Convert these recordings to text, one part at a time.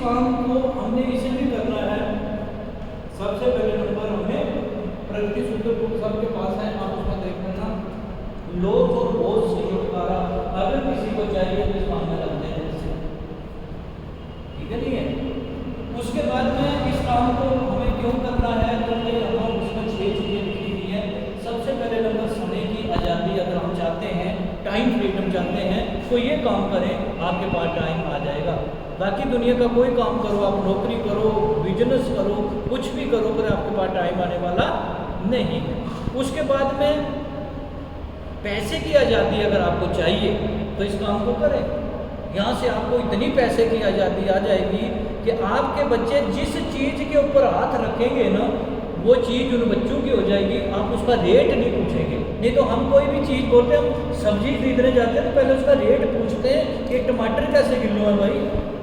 काम को हमने इसलिए करना है, सबसे पहले नंबर हमें प्रगति सूत्र बुक सबके पास है, आप उसमें देख लेना। लोग और बोझ से छुटकारा अगर किसी को चाहिए तो इस काम में लगते हैं, ठीक है नहीं है। उसके बाद में इस काम को हमें क्यों करना है, क्योंकि हम उसमें 6 चीजें लिखी हुई है। सबसे पहले नंबर समय की आज़ादी, अगर हम चाहते हैं टाइम फ्रीडम चाहते हैं तो ये काम करें, आपके पास टाइम आ जाएगा। बाकी दुनिया का कोई काम करो, आप नौकरी करो, बिजनेस करो, कुछ भी करो, पर आपके पास टाइम आने वाला नहीं है। उसके बाद में पैसे की आज़ादी अगर आपको चाहिए तो इस काम को करें। यहाँ से आपको इतनी पैसे की आज़ादी आ जाएगी कि आपके बच्चे जिस चीज़ के ऊपर हाथ रखेंगे ना, वो चीज़ उन बच्चों की हो जाएगी, आप उसका रेट नहीं पूछेंगे। नहीं तो हम कोई भी चीज़ बोलते हैं, हम सब्जी खरीदने जाते हैं तो पहले उसका रेट पूछते हैं कि टमाटर कैसे किलो है भाई,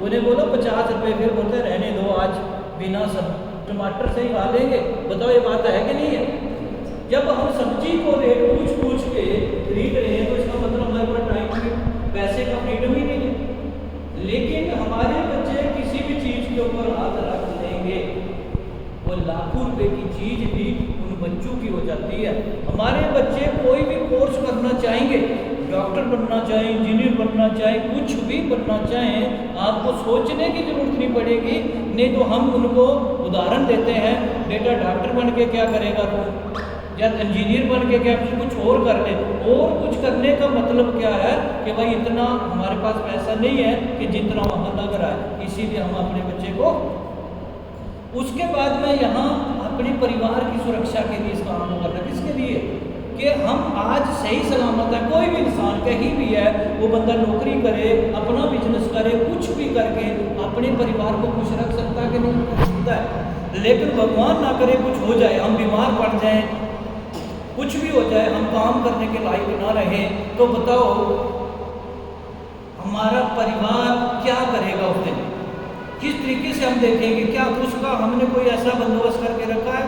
उन्हें बोलो 50 रुपये, फिर बोलते हैं रहने दो आज बिना सब टमाटर से ही खा लेंगे। बताओ ये बात है कि नहीं है? जब हम सब्जी को रेट पूछ के खरीद रहे हैं तो इसका मतलब हमारे पास टाइम पैसे का फ्रीडम ही नहीं है। लेकिन हमारे बच्चे किसी भी चीज़ के ऊपर हाथ रख लेंगे, वो लाखों रुपए की चीज़ भी उन बच्चों की हो जाती है। हमारे बच्चे कोई भी कोर्स करना चाहेंगे, डॉक्टर बनना चाहें, इंजीनियर बनना चाहें, कुछ भी बनना चाहें, आपको सोचने की जरूरत नहीं पड़ेगी। नहीं तो हम उनको उदाहरण देते हैं, बेटा डॉक्टर बन के क्या करेगा तू, या इंजीनियर बन के क्या कुछ और कर ले। और कुछ करने का मतलब क्या है कि भाई इतना हमारे पास पैसा नहीं है कि जितना वहाँ लग रहा है, इसीलिए हम अपने बच्चे को। उसके बाद में यहाँ अपने परिवार की सुरक्षा के लिए इस काम को करना, किसके लिए कि हम आज सही सलामत है। कोई भी इंसान कहीं भी है, वो बंदा नौकरी करे, अपना बिजनेस करे, कुछ भी करके अपने परिवार को खुश रख सकता है कि नहीं रख सकता है। लेकिन भगवान ना करे कुछ हो जाए, हम बीमार पड़ जाएं, कुछ भी हो जाए, हम काम करने के लायक ना रहे, तो बताओ हमारा परिवार क्या करेगा उस दिन, किस तरीके से हम देखेंगे, क्या उसका हमने कोई ऐसा बंदोबस्त करके रखा है।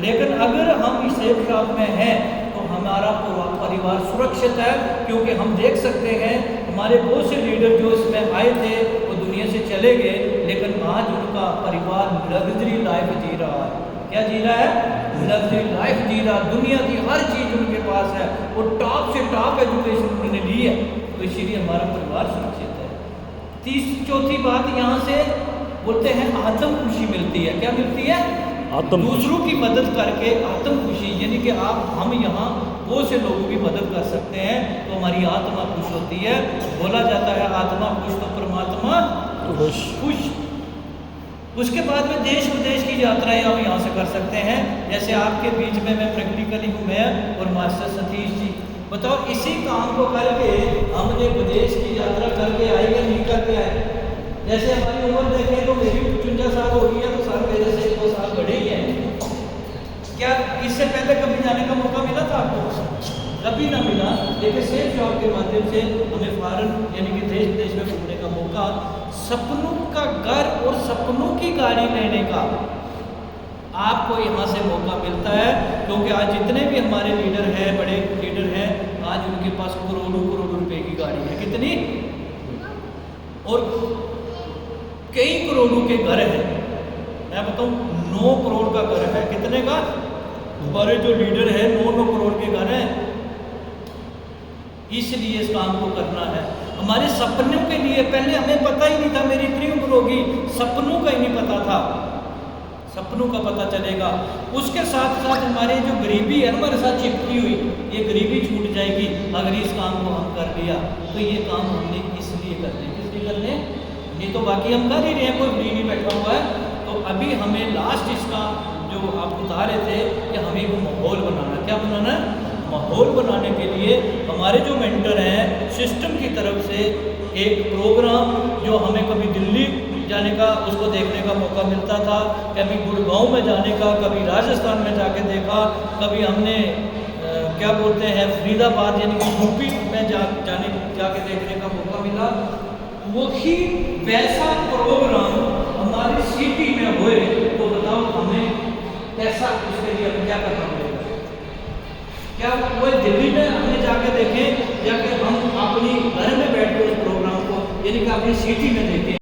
लेकिन अगर हम इस एक शॉप में हैं तो हमारा पूरा परिवार सुरक्षित है, क्योंकि हम देख सकते हैं हमारे बहुत से लीडर जो इसमें आए थे वो दुनिया से चले गए, लेकिन आज उनका परिवार लग्जरी लाइफ जी रहा है। क्या जी रहा है? लग्जरी लाइफ जी रहा। दुनिया की हर चीज़ उनके पास है, वो टॉप से टॉप एजुकेशन उन्होंने ली है, तो इसीलिए हमारा परिवार सुरक्षित है। चौथी बात यहाँ से बोलते हैं आत्म खुशी मिलती है। क्या मिलती है? दूसरों की मदद करके आत्म खुशी, यानी कि हम यहाँ बहुत से लोगों की मदद कर सकते हैं तो हमारी आत्मा खुश होती है। बोला जाता है आत्मा खुश तो परमात्मा खुश। उसके बाद में देश विदेश की यात्राएं हम यहाँ से कर सकते हैं। जैसे आपके बीच में मैं प्रैक्टिकली हूँ, मैं और मास्टर सतीश जी। बताओ इसी काम को करके हमने विदेश की यात्रा करके आए या नहीं करके आए? जैसे हमारी उम्र देखें तो मेरी 55 साल हो गई है, तो सर मेरे से 2 साल बड़े ही हैं। क्या इससे पहले कभी जाने का मौका मिला था आपको? कभी ना मिला। लेकिन सेफ जॉब के माध्यम से हमें फॉरेन यानी कि देश विदेश में घूमने का मौका, सपनों का घर और सपनों की गाड़ी लेने का आपको यहाँ से मौका मिलता है। क्योंकि आज जितने भी हमारे लीडर हैं, बड़े लीडर हैं, आज उनके पास करोड़ों करोड़ों रुपए की गाड़ी है। कितनी? और कई करोड़ों के घर हैं। मैं बताऊँ 9 करोड़ का घर है। कितने का? हमारे जो लीडर है 9 करोड़ के घर हैं। इसलिए इस काम को करना है। हमारे सपनों के लिए पहले हमें पता ही नहीं था, मेरी इतनी उम्र होगी, सपनों का ही नहीं पता था। सपनों का पता चलेगा। उसके साथ साथ हमारे जो गरीबी है हमारे साथ चिपकी हुई, ये गरीबी छूट जाएगी अगर इस काम को हम कर लिया। तो ये काम हमने इसलिए करने, किसलिए करने? नहीं तो बाकी हम कर ही रहे हैं, कोई फ्री नहीं बैठा हुआ है। तो अभी हमें लास्ट इसका जो आप बता रहे थे कि हमें एक माहौल बनाना। क्या बनाना है? माहौल बनाने के लिए हमारे जो मेंटर हैं सिस्टम की तरफ से एक प्रोग्राम, जो हमें कभी दिल्ली जाने का उसको देखने का मौका मिलता था, कभी गुड़गांव में जाने का, कभी राजस्थान में जाके देखा, कभी हमने क्या बोलते हैं फरीदाबाद यानी कि यूपी में जाके देखने का मौका मिला। वही वैसा प्रोग्राम हमारी सिटी में हुए तो बताओ हमें कैसा, उसके लिए हमें क्या करना पड़ेगा? क्या वो दिल्ली में हमने जाके देखें या कि हम अपनी घर में बैठ के उस प्रोग्राम को यानी कि अपनी सिटी में देखें?